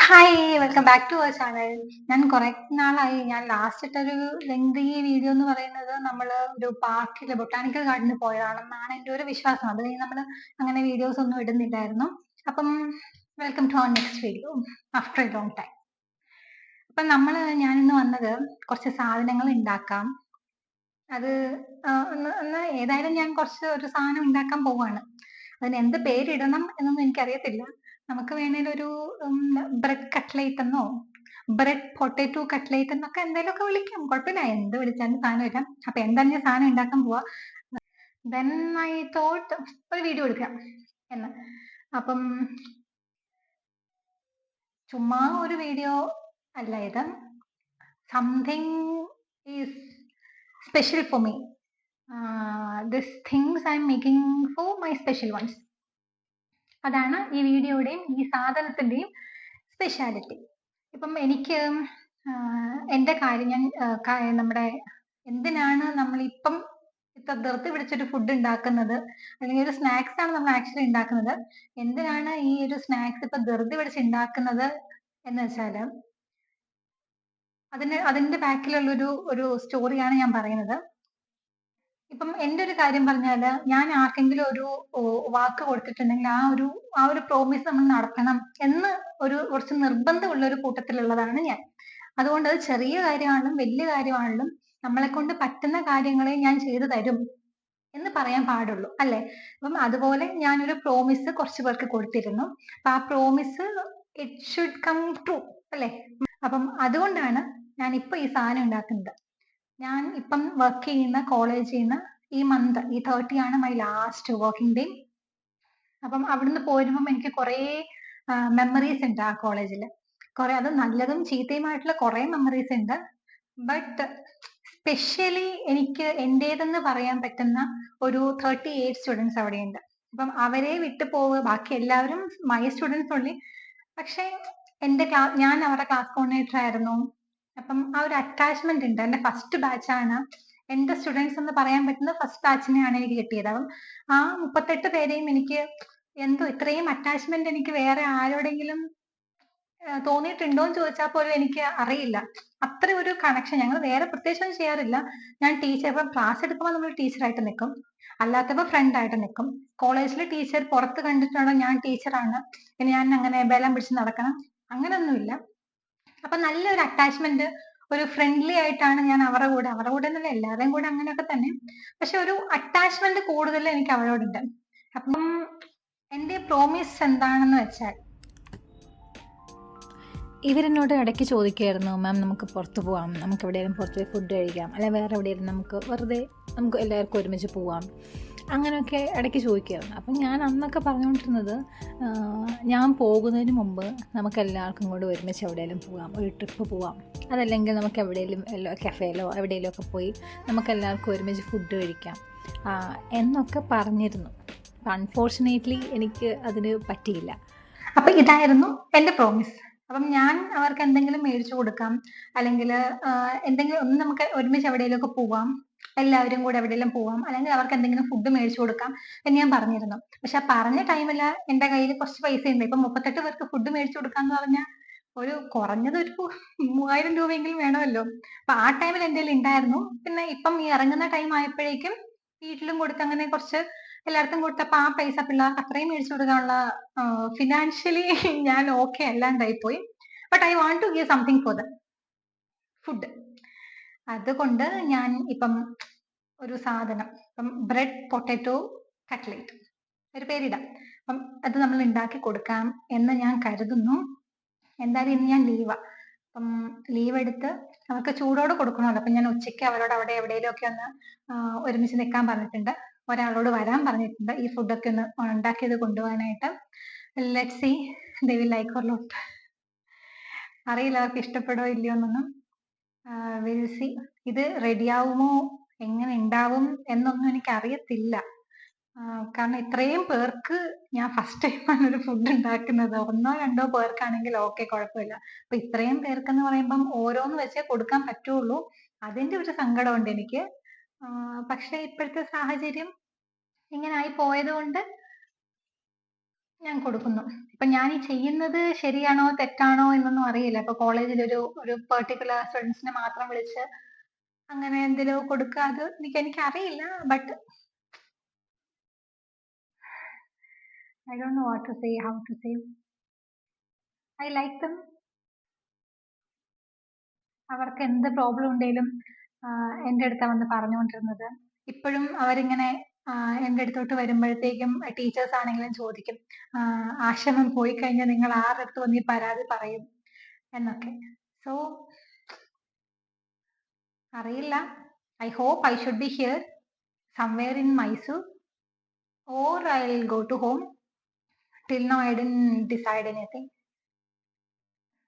Hi welcome back to our channel. ഞാൻ കുറെ നാളായി ഞാൻ ലാസ്റ്റ് ഇട്ടൊരു ലെങ്തി വീഡിയോ എന്ന് പറയുന്നത് നമ്മൾ ഒരു പാർക്കിൽ ബൊട്ടാണിക്കൽ ഗാർഡനിൽ പോയതാണെന്നാണ് എൻ്റെ ഒരു വിശ്വാസം. അത് കഴിഞ്ഞ് നമ്മൾ അങ്ങനെ വീഡിയോസ് ഒന്നും ഇടുന്നില്ലായിരുന്നു. അപ്പം welcome to our next video after a long time. അപ്പം ഞാനിന്ന് വന്നത് കുറച്ച് സാധനങ്ങൾ ഉണ്ടാക്കാം. അത് ഏതായാലും ഞാൻ കുറച്ച് ഒരു സാധനം ഉണ്ടാക്കാൻ പോവാണ്. അതിന് എന്ത് പേരിടണം എന്നൊന്നും എനിക്കറിയത്തില്ല. നമുക്ക് വേണേൽ ഒരു ബ്രെഡ് കട്ട്ലേറ്റ് എന്നോ ബ്രെഡ് പൊട്ടറ്റോ കട്ട്ലേറ്റ് എന്നൊക്കെ എന്തെങ്കിലുമൊക്കെ വിളിക്കാം, കുഴപ്പമില്ല, എന്ത് വിളിച്ചാലും സാധനമില്ല. അപ്പൊ എന്തായാലും ഞാൻ സാധനം ഉണ്ടാക്കാൻ പോവാ. ദെൻ ഐ തോട്ട് ഒരു വീഡിയോ എടുക്കാം എന്ന്. അപ്പം ചുമ്മാ ഒരു വീഡിയോ അല്ല ഇത്, something is special for me. This things I am making for my special ones. അതാണ് ഈ വീഡിയോയുടെയും ഈ സാധനത്തിന്റെയും സ്പെഷ്യാലിറ്റി. ഇപ്പം എനിക്ക് എൻ്റെ കാര്യം ഞാൻ നമ്മുടെ എന്തിനാണ് നമ്മളിപ്പം ഇത്ര ധൃതി പിടിച്ചൊരു ഫുഡ് ഉണ്ടാക്കുന്നത്, അല്ലെങ്കിൽ ഒരു സ്നാക്സ് ആണ് നമ്മൾ ആക്ച്വലി ഉണ്ടാക്കുന്നത്. എന്തിനാണ് ഈ ഒരു സ്നാക്സ് ഇപ്പൊ ധൃതി പിടിച്ച് ഉണ്ടാക്കുന്നത് എന്ന് വെച്ചാല് അതിന്റെ ബാക്കിലുള്ള ഒരു സ്റ്റോറിയാണ് ഞാൻ പറയുന്നത്. ഇപ്പം എൻ്റെ ഒരു കാര്യം പറഞ്ഞാല്, ഞാൻ ആർക്കെങ്കിലും ഒരു വാക്ക് കൊടുത്തിട്ടുണ്ടെങ്കിൽ ആ ഒരു പ്രോമിസ് നമ്മൾ നടത്തണം എന്ന് കുറച്ച് നിർബന്ധമുള്ള ഒരു കൂട്ടത്തിലുള്ളതാണ് ഞാൻ. അതുകൊണ്ട് അത് ചെറിയ കാര്യമാണെങ്കിലും വലിയ കാര്യമാണെങ്കിലും നമ്മളെ കൊണ്ട് പറ്റുന്ന കാര്യങ്ങളെ ഞാൻ ചെയ്തു തരും എന്ന് പറയാൻ പാടുള്ളൂ, അല്ലെ? അപ്പം അതുപോലെ ഞാനൊരു പ്രോമിസ് കുറച്ച് പേർക്ക് കൊടുത്തിരുന്നു. അപ്പൊ ആ promise it should come true, അല്ലെ? അപ്പം അതുകൊണ്ടാണ് ഞാൻ ഇപ്പൊ ഈ സാധനം ഉണ്ടാക്കുന്നത്. ഞാൻ ഇപ്പം വർക്ക് ചെയ്യുന്ന കോളേജിൽ നിന്ന് ഈ മന്ത് ഈ 30 ആണ് മൈ ലാസ്റ്റ് വർക്കിംഗ് ഡേ. അപ്പം അവിടുന്ന് പോരുമ്പം എനിക്ക് കുറേ മെമ്മറീസ് ഉണ്ട് ആ കോളേജിൽ. കുറെ, അത് നല്ലതും ചീത്തയുമായിട്ടുള്ള കുറെ മെമ്മറീസ് ഉണ്ട്. ബട്ട് സ്പെഷ്യലി എനിക്ക് എന്റേതെന്ന് പറയാൻ പറ്റുന്ന ഒരു 38 സ്റ്റുഡൻസ് അവിടെയുണ്ട്. അപ്പം അവരെ വിട്ടു പോവുക, ബാക്കി എല്ലാവരും മൈ സ്റ്റുഡൻസ് ഉള്ളി. പക്ഷെ ഞാൻ അവരുടെ ക്ലാസ് കോർഡിനേറ്റർ ആയിരുന്നു. അപ്പം ആ ഒരു അറ്റാച്ച്മെന്റ് ഉണ്ട്. എന്റെ ഫസ്റ്റ് ബാച്ച് ആണ്, എന്റെ സ്റ്റുഡൻസ് എന്ന് പറയാൻ പറ്റുന്ന ഫസ്റ്റ് ബാച്ചിനെയാണ് എനിക്ക് കിട്ടിയത്. അപ്പം ആ 38 പേരെയും എനിക്ക് എന്തോ ഇത്രയും അറ്റാച്ച്മെന്റ് എനിക്ക് വേറെ ആരോടെങ്കിലും തോന്നിയിട്ടുണ്ടോ എന്ന് ചോദിച്ചാൽ പോലും എനിക്ക് അറിയില്ല. അത്ര ഒരു കണക്ഷൻ. ഞങ്ങൾ വേറെ പ്രത്യേകിച്ചൊന്നും ചെയ്യാറില്ല. ഞാൻ ടീച്ചർ, ഇപ്പം ക്ലാസ് എടുക്കുമ്പോൾ നമ്മൾ ടീച്ചറായിട്ട് നിൽക്കും, അല്ലാത്തപ്പോൾ ഫ്രണ്ട് ആയിട്ട് നിൽക്കും. കോളേജിലെ ടീച്ചർ പുറത്ത് കണ്ടിട്ടുണ്ടോ ഞാൻ ടീച്ചറാണ്, പിന്നെ ഞാൻ അങ്ങനെ ബലം പിടിച്ച് നടക്കണം, അങ്ങനെയൊന്നുമില്ല. അപ്പൊ നല്ലൊരു അറ്റാച്ച്മെന്റ്, ഒരു ഫ്രണ്ട്ലി ആയിട്ടാണ് ഞാൻ അവരുടെ കൂടെ എന്നല്ല, എല്ലാവരുടെയും കൂടെ അങ്ങനെയൊക്കെ തന്നെ. പക്ഷെ ഒരു അറ്റാച്ച്മെന്റ് കൂടുതൽ എനിക്ക് അവരോടുണ്ട്. അപ്പം എന്റെ പ്രോമിസ് എന്താണെന്ന് വെച്ചാൽ, ഇവരെന്നോട് ഇടയ്ക്ക് ചോദിക്കുമായിരുന്നു, മാം നമുക്ക് പുറത്ത് പോവാം, നമുക്ക് എവിടെയെങ്കിലും പുറത്ത് പോയി ഫുഡ് കഴിക്കാം, അല്ലെങ്കിൽ വേറെ എവിടെയെങ്കിലും നമുക്ക് എല്ലാവർക്കും ഒരുമിച്ച് പോവാം, അങ്ങനെയൊക്കെ ഇടയ്ക്ക് ചോദിക്കുമായിരുന്നു. അപ്പം ഞാൻ അന്നൊക്കെ പറഞ്ഞുകൊണ്ടിരുന്നത്, ഞാൻ പോകുന്നതിന് മുമ്പ് നമുക്ക് എല്ലാവർക്കും കൂടെ ഒരുമിച്ച് എവിടെയെങ്കിലും പോവാം, ഒരു ട്രിപ്പ് പോവാം, അതല്ലെങ്കിൽ നമുക്ക് എവിടെയെങ്കിലും കഫേയിലോ എവിടെയെങ്കിലും ഒക്കെ പോയി നമുക്ക് എല്ലാവർക്കും ഒരുമിച്ച് ഫുഡ് കഴിക്കാം എന്നൊക്കെ പറഞ്ഞിരുന്നു. അൺഫോർച്ചുനേറ്റ്ലി എനിക്ക് അതിന് പറ്റിയില്ല. അപ്പൊ ഇതായിരുന്നു എന്റെ പ്രോമിസ്. അപ്പം ഞാൻ അവർക്ക് എന്തെങ്കിലും മേടിച്ചു കൊടുക്കാം, അല്ലെങ്കിൽ എന്തെങ്കിലും ഒന്ന് നമുക്ക് ഒരുമിച്ച് എവിടെയെങ്കിലുമൊക്കെ പോവാം, എല്ലാവരും കൂടെ എവിടെയെങ്കിലും പോവാം, അല്ലെങ്കിൽ അവർക്ക് എന്തെങ്കിലും ഫുഡ് മേടിച്ചു കൊടുക്കാം എന്ന് ഞാൻ പറഞ്ഞിരുന്നു. പക്ഷെ ആ പറഞ്ഞ ടൈമില് എന്റെ കയ്യിൽ കുറച്ച് പൈസ ഉണ്ട്. ഇപ്പൊ 38 പേർക്ക് ഫുഡ് മേടിച്ചു കൊടുക്കാന്ന് പറഞ്ഞാൽ കുറഞ്ഞത് ഒരു 3000 രൂപയെങ്കിലും വേണമല്ലോ. അപ്പൊ ആ ടൈമിൽ എന്റെ കയ്യിൽ ഉണ്ടായിരുന്നു. പിന്നെ ഇപ്പം ഈ ഇറങ്ങുന്ന ടൈം ആയപ്പോഴേക്കും വീട്ടിലും കൊടുത്ത് അങ്ങനെ കുറച്ച് എല്ലാവർക്കും കൊടുത്തപ്പോ ആ പൈസ പിള്ളേർക്ക് അത്രയും മേടിച്ചു കൊടുക്കാനുള്ള ഫിനാൻഷ്യലി ഞാൻ ഓക്കെ അല്ലാണ്ടായി പോയി. But I want to give something for the food. അതുകൊണ്ട് ഞാൻ ഇപ്പം ഒരു സാധനം, ഇപ്പം ബ്രെഡ് പൊട്ടറ്റോ കട്ട്ലേറ്റ് ഒരു പേരിടാം. അപ്പം അത് നമ്മൾ ഉണ്ടാക്കി കൊടുക്കാം എന്ന് ഞാൻ കരുതുന്നു. എന്തായാലും ഇന്ന് ഞാൻ ലീവാ. അപ്പം ലീവ് എടുത്ത് അവർക്ക് ചൂടോടെ കൊടുക്കണമല്ലോ. അപ്പം ഞാൻ ഉച്ചയ്ക്ക് അവരോട് അവിടെ എവിടെയെങ്കിലും ഒക്കെ ഒന്ന് ഒരുമിച്ച് നിൽക്കാൻ പറഞ്ഞിട്ടുണ്ട്. ഒരാളോട് വരാൻ പറഞ്ഞിട്ടുണ്ട് ഈ ഫുഡൊക്കെ ഒന്ന് ഉണ്ടാക്കിയത് കൊണ്ടുപോകാനായിട്ട്. Let's see they will like or not. അറിയില്ല അവർക്ക് ഇഷ്ടപ്പെടോ ഇല്ലയോ എന്നൊന്നും. Will see. ഇത് റെഡിയാവുമോ, എങ്ങനെ ഉണ്ടാവും എന്നൊന്നും എനിക്ക് അറിയത്തില്ല. കാരണം ഇത്രയും പേർക്ക് ഞാൻ ഫസ്റ്റ് ടൈമാണ് ഒരു ഫുഡ് ഉണ്ടാക്കുന്നത്. 1-2 പേർക്കാണെങ്കിൽ ഓക്കെ, കുഴപ്പമില്ല. അപ്പൊ ഇത്രയും പേർക്കെന്ന് പറയുമ്പം ഓരോന്ന് വെച്ചേ കൊടുക്കാൻ പറ്റുള്ളൂ. അതിന്റെ ഒരു സങ്കടമുണ്ട് എനിക്ക്. പക്ഷെ ഇപ്പോഴത്തെ സാഹചര്യം ഇങ്ങനെ ആയി പോയത് കൊണ്ട് ഞാൻ കൊടുക്കുന്നു. ഇപ്പൊ ഞാൻ ഈ ചെയ്യുന്നത് ശരിയാണോ തെറ്റാണോ എന്നൊന്നും അറിയില്ല. ഇപ്പൊ കോളേജിൽ ഒരു പെർട്ടിക്കുലർ സ്റ്റുഡൻസിനെ മാത്രം വിളിച്ച് അങ്ങനെ എന്തെങ്കിലും കൊടുക്കുക, അത് എനിക്കറിയില്ല. But I don't know what to say, how to say. I like them. അവർക്ക് എന്ത് പ്രോബ്ലം ഉണ്ടെങ്കിലും എൻ്റെ അടുത്താണ് വന്ന് പറഞ്ഞുകൊണ്ടിരുന്നത്. ഇപ്പോഴും അവരിങ്ങനെ എൻ്റെ അടുത്തോട്ട് വരുമ്പോഴത്തേക്കും ടീച്ചേഴ്സ് ആണെങ്കിലും ചോദിക്കും, ആശ്രമം പോയി കഴിഞ്ഞാൽ നിങ്ങൾ ആരുടെ അടുത്ത് വന്ന് ഈ പരാതി പറയും എന്നൊക്കെ. സോ അറിയില്ല. I hope I should be here somewhere in Mysore or I'll go to home. Till now I didn't decide anything.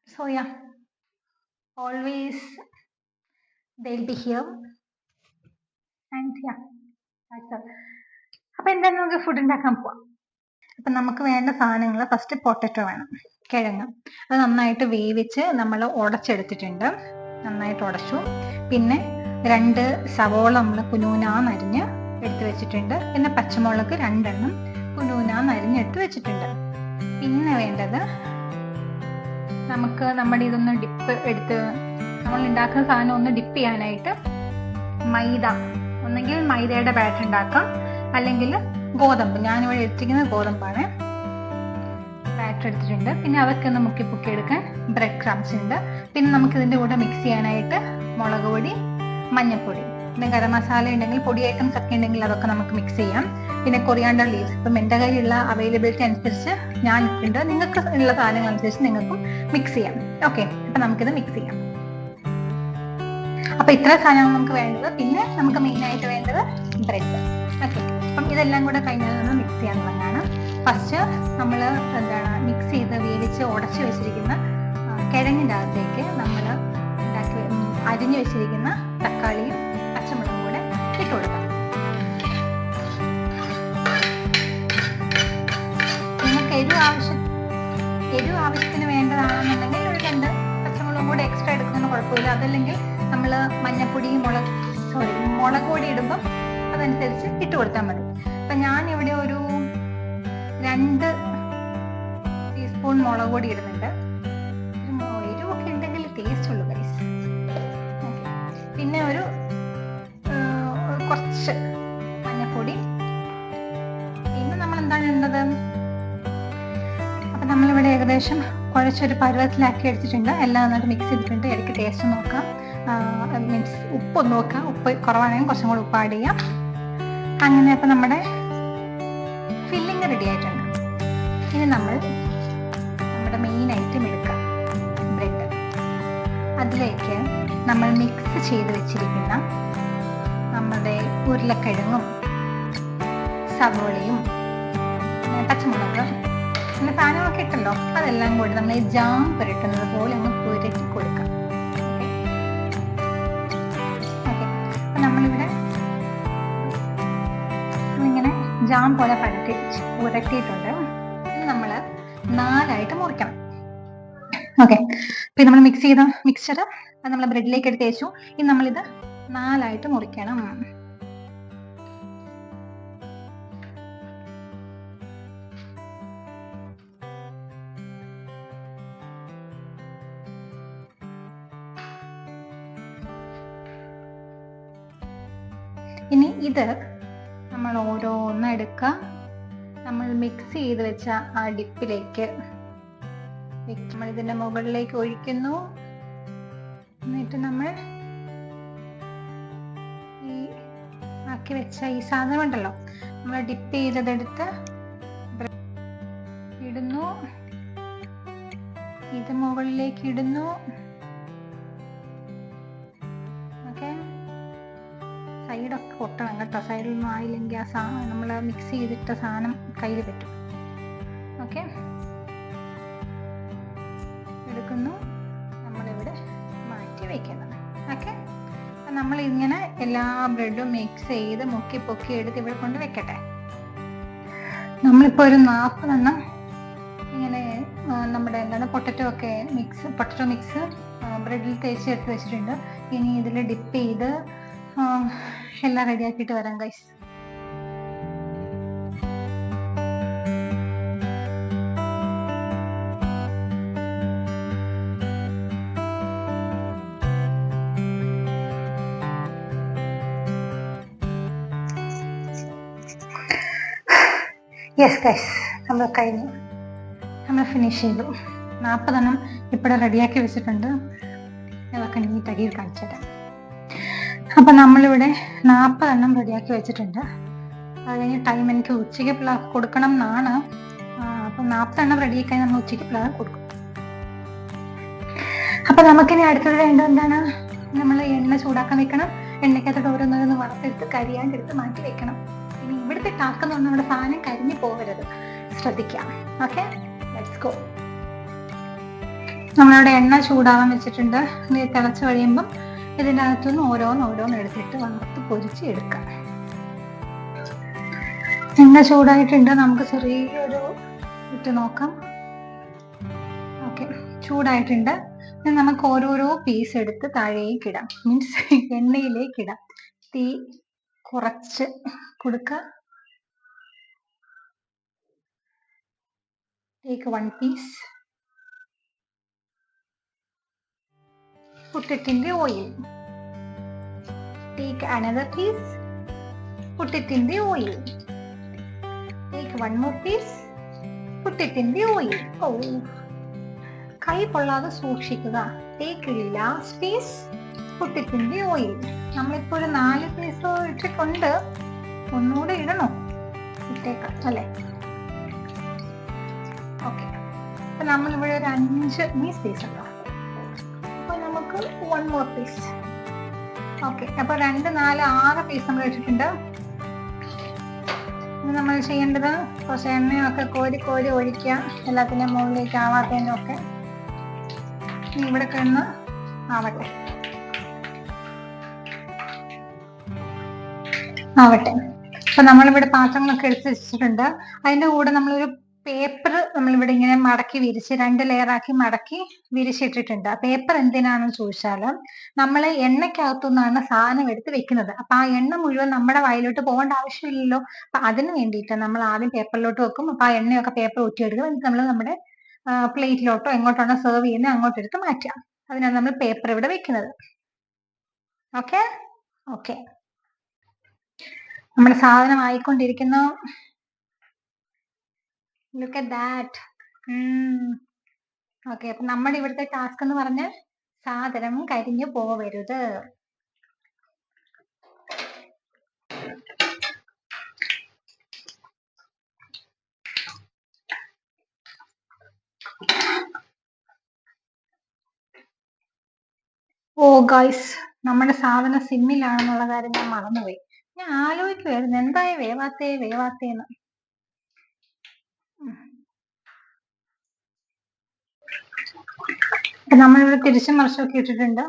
So yeah, always they'll be here and yeah, that's all. അപ്പൊ എന്തായാലും നമുക്ക് food ഉണ്ടാക്കാൻ പോവാം. അപ്പൊ നമുക്ക് വേണ്ട സാധനങ്ങൾ, first potato വേണം, കിഴങ്ങ്. അത് നന്നായിട്ട് വേവിച്ച് നമ്മൾ ഉടച്ചെടുത്തിട്ടുണ്ട്, നന്നായിട്ട് ഉടച്ചു. പിന്നെ 2 സവോള നമ്മൾ കുനൂനാന്നരിഞ്ഞ് എടുത്ത് വെച്ചിട്ടുണ്ട്. പിന്നെ പച്ചമുളക് 2 എണ്ണം കുനൂനാന്നരിഞ്ഞ് എടുത്ത് വെച്ചിട്ടുണ്ട്. പിന്നെ വേണ്ടത്, നമുക്ക് നമ്മുടെ ഇതൊന്ന് ഡിപ്പ് എടുത്ത് നമ്മൾ ഉണ്ടാക്കുന്ന സാധനം ഒന്ന് ഡിപ്പ് ചെയ്യാനായിട്ട് മൈദ, ഒന്നെങ്കിൽ മൈദയുടെ ബാറ്റർ ഉണ്ടാക്കാം, അല്ലെങ്കിൽ ഗോതമ്പ്. ഞാനിവിടെ എടുത്തിരിക്കുന്നത് ഗോതമ്പാണ്. ബാറ്റർ എടുത്തിട്ടുണ്ട്. പിന്നെ അതൊക്കെ ഒന്ന് മുക്കി പൊക്കി എടുക്കാൻ ബ്രെഡ് ക്രംസ് ഉണ്ട്. പിന്നെ നമുക്ക് ഇതിൻ്റെ കൂടെ മിക്സ് ചെയ്യാനായിട്ട് മുളക് പൊടി, മഞ്ഞൾപ്പൊടി, പിന്നെ ഗരം മസാല ഉണ്ടെങ്കിൽ, പൊടി ഐറ്റംസ് ഒക്കെ ഉണ്ടെങ്കിൽ അതൊക്കെ നമുക്ക് മിക്സ് ചെയ്യാം. പിന്നെ കൊറിയാണ്ടർ ലീവ്സ്, ഇപ്പം എൻ്റെ കയ്യിലുള്ള അവൈലബിലിറ്റി അനുസരിച്ച് ഞാൻ ഇട്ടിട്ടുണ്ട്. നിങ്ങൾക്ക് ഉള്ള സാധനങ്ങൾ അനുസരിച്ച് നിങ്ങൾക്കും മിക്സ് ചെയ്യാം. ഓക്കെ, അപ്പം നമുക്കിത് മിക്സ് ചെയ്യാം. അപ്പം ഇത്ര സാധനങ്ങൾ നമുക്ക് വേണ്ടത്. പിന്നെ നമുക്ക് മെയിനായിട്ട് വേണ്ടത് ബ്രെഡ്. ഓക്കെ, അപ്പം ഇതെല്ലാം കൂടെ കഴിഞ്ഞാൽ നമ്മൾ മിക്സ് ചെയ്യാനുള്ളതാണ്. ഫസ്റ്റ് നമ്മൾ മിക്സ് ചെയ്ത് വേവിച്ച് ഉടച്ച് വെച്ചിരിക്കുന്ന കിഴങ്ങിൻ്റെ അകത്തേക്ക് നമ്മൾ അരിഞ്ഞു വെച്ചിരിക്കുന്ന തക്കാളിയും പച്ചമുളകും കൂടെ ഇട്ട് കൊടുക്കാം. നിങ്ങൾക്ക് എരിവ് ആവശ്യത്തിന് വേണ്ടതാണെന്നുണ്ടെങ്കിൽ ഒരു 2 പച്ചമുളകും കൂടെ എക്സ്ട്രാ എടുക്കുന്നതിന് കുഴപ്പമില്ല. അതല്ലെങ്കിൽ നമ്മൾ മഞ്ഞപ്പൊടി, മുളക് പൊടി ഇടുമ്പം അതനുസരിച്ച് ഇട്ട് കൊടുത്താൽ മതി. അപ്പം ഞാനിവിടെ ഒരു 2 ടീസ്പൂൺ മുളക് പൊടി ഇടുന്നുണ്ട്. എരിവൊക്കെ ഉണ്ടെങ്കിൽ ടേസ്റ്റ് ഉള്ളൂ ഗൈസ്. പിന്നെ ഒരു കുറച്ച് മഞ്ഞപ്പൊടി. പിന്നെ നമ്മൾ എന്താണ് ഇടുന്നത്, അപ്പം നമ്മളിവിടെ ഏകദേശം കുഴച്ചൊരു പരുവത്തിലാക്കി എടുത്തിട്ടുണ്ട്. എല്ലാം നന്നായിട്ട് മിക്സ് ചെയ്തിട്ടുണ്ട്. ഇടയ്ക്ക് ടേസ്റ്റ് നോക്കാം, മീൻസ് ഉപ്പ് നോക്കാം. ഉപ്പ് കുറവാണെങ്കിൽ കുറച്ചും കൂടി ഉപ്പ് ആഡ് ചെയ്യാം. അങ്ങനെ അപ്പം നമ്മുടെ ഫില്ലിങ് റെഡി ആയിട്ടുണ്ട്. ഇനി നമ്മുടെ മെയിൻ ഐറ്റം എടുക്കാം, ബ്രെഡ്. അതിലേക്ക് നമ്മൾ മിക്സ് ചെയ്ത് വെച്ചിരിക്കുന്ന നമ്മുടെ ഉരുളക്കിഴങ്ങും സവോളയും പച്ചമുളക് അങ്ങനെ സാധനങ്ങളൊക്കെ ഇട്ടല്ലോ, അതെല്ലാം കൂടി നമ്മൾ ജാം പുരട്ടുന്നത് പോലെ ഒന്ന് പുരട്ടി കൊടുക്കാം. ഓക്കെ, അപ്പം നമ്മളിവിടെ ഇങ്ങനെ ജാം പോലെ പുരട്ടിയിട്ടുണ്ട്. നമ്മൾ 4ആയിട്ട് മുറിക്കണം. ഓക്കെ, പിന്നെ നമ്മൾ മിക്സ് ചെയ്ത മിക്സ്ചർ അത് നമ്മൾ ബ്രെഡിലേക്ക് എടുത്ത് വെച്ചു. ഇനി നമ്മളിത് 4ആയിട്ട് മുറിക്കണം. ഇനി ഇത് നമ്മൾ ഓരോന്ന് എടുക്കുക. നമ്മൾ മിക്സ് ചെയ്ത് വെച്ച ആ ഡിപ്പിലേക്ക് നമ്മൾ ഇതിന്റെ മുകളിലേക്ക് ഒഴിക്കുന്നു. എന്നിട്ട് നമ്മൾ ഈ ആക്കി വെച്ച ഈ സാധനം ഉണ്ടല്ലോ, നമ്മൾ ഡിപ്പ് ചെയ്തതെടുത്ത് ഇടുന്നു. ഇത് മുകളിലേക്ക് ഇടുന്നു. ഓക്കെ, സൈഡൊക്കെ പൊട്ടണം കേട്ടോ. സൈഡിലൊന്നും ആയില്ലെങ്കിൽ ആ സാധനം നമ്മൾ മിക്സ് ചെയ്തിട്ട സാധനം കയ്യിൽ പറ്റും. ഓക്കെ, എടുക്കുന്നു, നമ്മളിവിടെ മാറ്റി വയ്ക്കുന്നത്. ഓക്കെ, നമ്മൾ ഇങ്ങനെ എല്ലാ ബ്രെഡും മിക്സ് ചെയ്ത് മുക്കി പൊക്കി എടുത്ത് ഇവിടെ കൊണ്ട് വെക്കട്ടെ. നമ്മളിപ്പോൾ ഒരു 40 എണ്ണം ഇങ്ങനെ നമ്മുടെ പൊട്ടറ്റോ മിക്സ് ബ്രെഡിൽ തേച്ച് എടുത്ത് വെച്ചിട്ടുണ്ട്. ഇനി ഇതിൽ ഡിപ്പ് ചെയ്ത് എല്ലാം റെഡിയാക്കിയിട്ട് വരാം ഗൈസ്. യെസ് ഗൈസ്, നമ്മൾ കഴിഞ്ഞു, നമ്മൾ ഫിനിഷ് ചെയ്തു. 40 ഇപ്പോഴും റെഡിയാക്കി വെച്ചിട്ടുണ്ട്. ഇതൊക്കെ നീറ്റാക്കി കാണിച്ചുതരാം. അപ്പം നമ്മളിവിടെ 40 റെഡിയാക്കി വെച്ചിട്ടുണ്ട്. അത് കഴിഞ്ഞ് ടൈം എനിക്ക് ഉച്ചയ്ക്ക് പിള്ളേർക്ക് കൊടുക്കണം എന്നാണ്. അപ്പം 40 റെഡിയാക്കി കഴിഞ്ഞാൽ നമ്മൾ ഉച്ചയ്ക്ക് പിള്ളേർക്ക് കൊടുക്കും. അപ്പം നമുക്കിനി അടുത്തത് വേണ്ടത് എന്താണ്? നമ്മൾ എണ്ണ ചൂടാക്കാൻ വെക്കണം. എണ്ണയ്ക്കകത്തോട്ട് ഓരോന്നോരോന്ന് വറുത്തെടുത്ത് കരിയാണ്ടെടുത്ത് മാറ്റി വെക്കണം. ഇനി ഇവിടുത്തെ ടാസ്ക് എന്ന് പറഞ്ഞാൽ നമ്മുടെ സാധനം കരിഞ്ഞു പോകരുത്, ശ്രദ്ധിക്കാം. Okay, let's go. നമ്മളിവിടെ എണ്ണ ചൂടാവാൻ വെച്ചിട്ടുണ്ട്. ഇത് തിളച്ച് കഴിയുമ്പം ഇതിൻ്റെ അകത്തുനിന്ന് ഓരോന്ന് എടുത്തിട്ട് വറുത്ത് പൊരിച്ച് എടുക്കാം. എണ്ണ ചൂടായിട്ടുണ്ട്. നമുക്ക് ചെറിയൊരു ഇട്ട് നോക്കാം. ഓക്കെ, ചൂടായിട്ടുണ്ട്. നമുക്ക് ഓരോരോ പീസ് എടുത്ത് താഴേക്ക് ഇടാം, മീൻസ് എണ്ണയിലേക്ക് ഇടാം. തീ കുറച്ച് കൊടുക്കുക. Take 1 piece, put it in the oil. Take another piece, put it in the oil. Take 1 more piece, put it in the oil. Oh, കൈ പൊള്ളാതെ സൂക്ഷിക്കുക. Take last piece, put it in the oil. നമ്മളിപ്പോൾ ഒരു 4 piece ഇട്ടിട്ടുണ്ട്, ഒന്നുകൂടെ ഇടണോ? ഇട്ടേക്കാം അല്ലേ? ഓക്കെ, അപ്പൊ നമ്മളിവിടെ ഒരു 5 പീസ് ഉണ്ടോ? അപ്പൊ നമുക്ക് 1 more piece. ഓക്കെ, അപ്പൊ 2, 4, 6 പീസ് നമ്മൾ ഇട്ടിട്ടുണ്ട്. ഇനി നമ്മൾ ചെയ്യേണ്ടത് കുറച്ച് എണ്ണയൊക്കെ കോരി ഒഴിക്കുക, എല്ലാത്തിൻ്റെ മുകളിലേക്ക് ആവാത്തതിനൊക്കെ. ഇവിടെ കിടന്ന് ആവട്ടെ. അപ്പൊ നമ്മളിവിടെ പാത്രങ്ങളൊക്കെ എടുത്ത് വെച്ചിട്ടുണ്ട്. അതിന്റെ കൂടെ നമ്മളൊരു പേപ്പർ നമ്മളിവിടെ ഇങ്ങനെ മടക്കി വിരിച്ച് 2 ലെയറാക്കി മടക്കി വിരിച്ചിട്ടിട്ടുണ്ട്. ആ പേപ്പർ എന്തിനാണെന്ന് ചോദിച്ചാൽ, നമ്മൾ എണ്ണയ്ക്കകത്തുനിന്നാണ് സാധനം എടുത്ത് വെക്കുന്നത്. അപ്പൊ ആ എണ്ണ മുഴുവൻ നമ്മുടെ വായിലോട്ട് പോകേണ്ട ആവശ്യമില്ലല്ലോ. അപ്പൊ അതിന് വേണ്ടിയിട്ട് നമ്മൾ ആദ്യം പേപ്പറിലോട്ട് വെക്കും. അപ്പൊ ആ എണ്ണയൊക്കെ പേപ്പർ ഊറ്റിയെടുക്കും. എന്നിട്ട് നമ്മൾ നമ്മുടെ പ്ലേറ്റിലോട്ടോ എങ്ങോട്ടാണോ സെർവ് ചെയ്യുന്നത് അങ്ങോട്ട് എടുത്ത് മാറ്റാം. അതിനാണ് നമ്മൾ പേപ്പർ ഇവിടെ വെക്കുന്നത്. ഓക്കെ ഓക്കെ, നമ്മുടെ സാധനം ആയിക്കൊണ്ടിരിക്കുന്നു. Look at that. ഓക്കെ, അപ്പൊ നമ്മുടെ ഇവിടുത്തെ ടാസ്ക് എന്ന് പറഞ്ഞാൽ സാധനം കരിഞ്ഞു പോവരുത്. ഓ ഗൈസ്, നമ്മുടെ സാധനം സിമ്മിലാണെന്നുള്ള കാര്യം ഞാൻ മറന്നുപോയി. ഞാൻ ആലോചിക്കുമായിരുന്നു എന്തായി വേവാത്തേന്ന്. നമ്മളിവിടെ തിരിച്ചും മറിച്ചൊക്കെ ഇട്ടിട്ടുണ്ട്.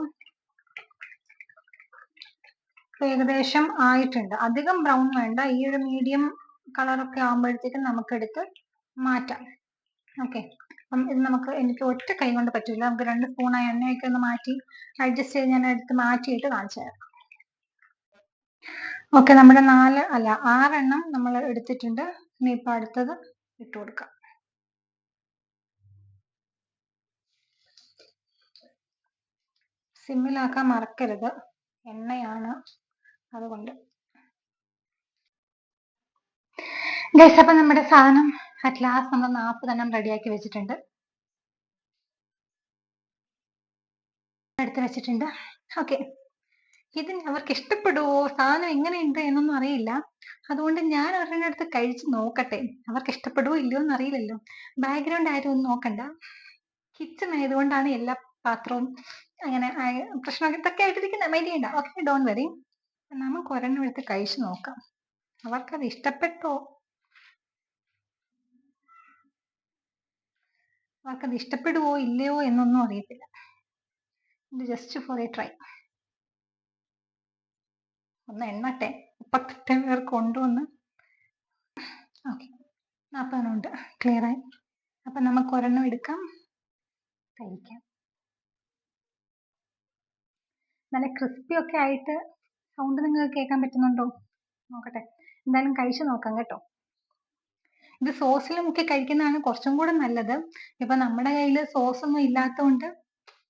ഏകദേശം ആയിട്ടുണ്ട്. അധികം ബ്രൗൺ വേണ്ട, ഈ ഒരു മീഡിയം കളറൊക്കെ ആകുമ്പോഴത്തേക്കും നമുക്കെടുത്ത് മാറ്റാം. ഓക്കെ, അപ്പം ഇത് എനിക്ക് ഒറ്റ കൈ കൊണ്ട് പറ്റില്ല. നമുക്ക് 2 സ്പൂൺ എണ്ണയൊക്കെ ഒന്ന് മാറ്റി അഡ്ജസ്റ്റ് ചെയ്ത് ഞാൻ എടുത്ത് മാറ്റിയിട്ട് കാണിച്ചു തരാം. ഓക്കെ, നമ്മുടെ 6 നമ്മൾ എടുത്തിട്ടുണ്ട്. ഇനി ഇപ്പൊ അടുത്തത് ഇട്ട് കൊടുക്കാം. സിമ്മിലാക്കാൻ മറക്കരുത്, എണ്ണയാണ് അതുകൊണ്ട്. ഗൈസ്, അപ്പൊ നമ്മുടെ സാധനം അറ്റ് ലാസ്റ്റ് നമ്മൾ 40 റെഡിയാക്കി വെച്ചിട്ടുണ്ട്, എടുത്ത് വെച്ചിട്ടുണ്ട്. ഓക്കെ, ഇത് അവർക്ക് ഇഷ്ടപ്പെടുവോ, സാധനം എങ്ങനെയുണ്ട് എന്നൊന്നും അറിയില്ല. അതുകൊണ്ട് ഞാൻ അവരുടെ അടുത്ത് കഴിച്ച് നോക്കട്ടെ, അവർക്ക് ഇഷ്ടപ്പെടുവോ ഇല്ലയോ എന്ന് അറിയില്ലല്ലോ. ബാക്ക്ഗ്രൗണ്ട് ആരും ഒന്നും നോക്കണ്ട. കിച്ചൺ ആയതുകൊണ്ടാണ് എല്ലാ പാത്രവും അങ്ങനെ പ്രശ്നമൊക്കെ ഇതൊക്കെ ആയിട്ടിരിക്കുന്ന മൈൻഡ് ചെയ്യണ്ട. Okay, don't worry. നമുക്ക് ഒരെണ്ണം എടുത്ത് കഴിച്ചു നോക്കാം. അവർക്കത് ഇഷ്ടപ്പെട്ടോ, അവർക്കത് ഇഷ്ടപ്പെടുവോ ഇല്ലയോ എന്നൊന്നും അറിയത്തില്ല. ഇത് ജസ്റ്റ് ഫോർ എ ട്രൈ. ഒന്ന് എണ്ണട്ടെ, 38 പേർ കൊണ്ടുവന്ന്. ഓക്കെ, 40 ഉണ്ട്, ക്ലിയർ ആയി. അപ്പൊ നമുക്ക് ഒരെണ്ണം എടുക്കാം, കഴിക്കാം. നല്ല ക്രിസ്പി ഒക്കെ ആയിട്ട് സൗണ്ട് നിങ്ങൾക്ക് കേൾക്കാൻ പറ്റുന്നുണ്ടോ നോക്കട്ടെ. എന്തായാലും കഴിച്ചു നോക്കാം കേട്ടോ. ഇത് സോസിൽ മുക്കി കഴിക്കുന്നതാണ് കുറച്ചും കൂടെ നല്ലത്. ഇപ്പൊ നമ്മുടെ കയ്യിൽ സോസ് ഒന്നും ഇല്ലാത്തതുകൊണ്ട്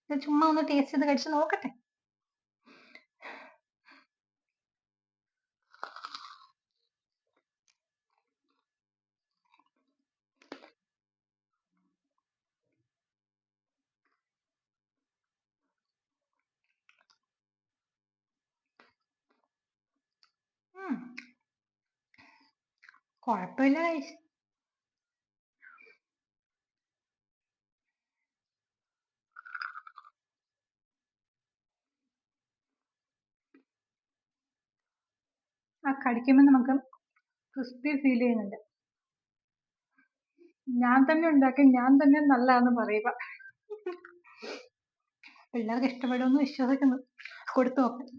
ഇത് ചുമ്മാ ഒന്ന് ടേസ്റ്റ് ചെയ്ത് കഴിച്ച് നോക്കട്ടെ. കുഴപ്പമില്ല guys. ആ കടിക്കുമ്പോൾ നമുക്ക് ക്രിസ്പി ഫീൽ ചെയ്യുന്നുണ്ട്. ഞാൻ തന്നെ ഉണ്ടാക്കി ഞാൻ തന്നെ നല്ലതാന്ന് പറയുക. പിള്ളേർക്ക് ഇഷ്ടപ്പെടുമെന്ന് വിശ്വസിക്കുന്നു. കൊടുത്തു നോക്കാം.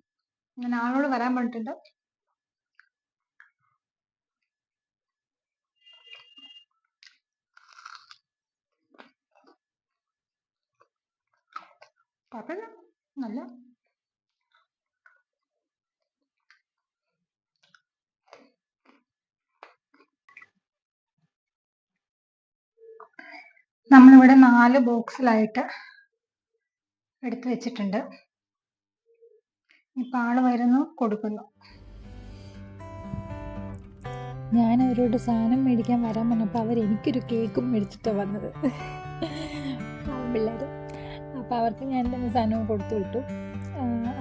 ഞാൻ ആളോട് വരാൻ പറഞ്ഞിട്ടുണ്ട്. കുഴപ്പമില്ല, നല്ല നമ്മളിവിടെ 4 ബോക്സിലായിട്ട് എടുത്തു വെച്ചിട്ടുണ്ട്. ഇപ്പം ആള് വരുന്നു, കൊടുക്കുന്നു. ഞാൻ അവരോട് സാധനം മേടിക്കാൻ വരാൻ പറഞ്ഞപ്പോൾ അവരെനിക്കൊരു കേക്കും മേടിച്ചിട്ടാണ് വന്നത്, പിള്ളേർ. അപ്പോൾ അവർക്ക് ഞാൻ തന്നെ സാധനവും കൊടുത്തു വിട്ടു.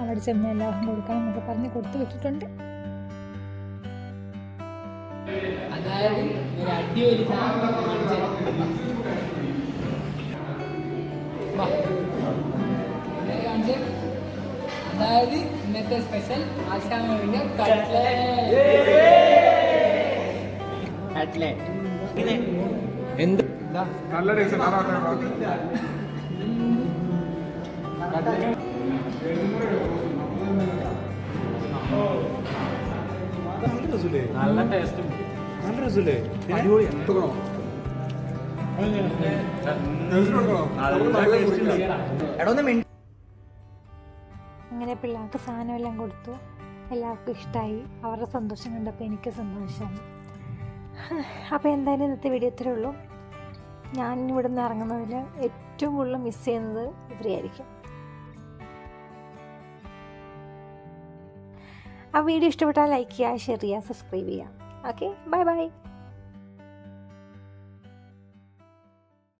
അവിടെ ചെന്ന് എല്ലാവർക്കും കൊടുക്കണം എന്നൊക്കെ പറഞ്ഞ് കൊടുത്തു വിട്ടിട്ടുണ്ട്. അതായത് ഒരു അടിപൊളി അതായത് ഇന്നത്തെ സ്പെഷ്യൽ ആശാമിന്റെ കട്ട്ലേറ്റ് എന്ത് നല്ല ടേസ്റ്റ് നല്ല ടേസ്റ്റ് നല്ല രസമില്ലേ? അങ്ങനെ പിള്ളേർക്ക് സാധനമെല്ലാം കൊടുത്തു. എല്ലാവർക്കും ഇഷ്ടമായി. അവരുടെ സന്തോഷം കണ്ടപ്പോൾ എനിക്ക് സന്തോഷമായി. അപ്പോൾ എന്തായാലും ഇന്നത്തെ വീഡിയോ ഇത്രയേ ഉള്ളൂ. ഞാൻ ഇവിടെ നിന്ന് ഇറങ്ങുന്നതിൽ ഏറ്റവും കൂടുതൽ മിസ് ചെയ്യുന്നത് ഇവരെയായിരിക്കും. ആ വീഡിയോ ഇഷ്ടപ്പെട്ടാൽ ലൈക്ക് ചെയ്യുക, ഷെയർ ചെയ്യുക, സബ്സ്ക്രൈബ് ചെയ്യുക. Okay, bye bye.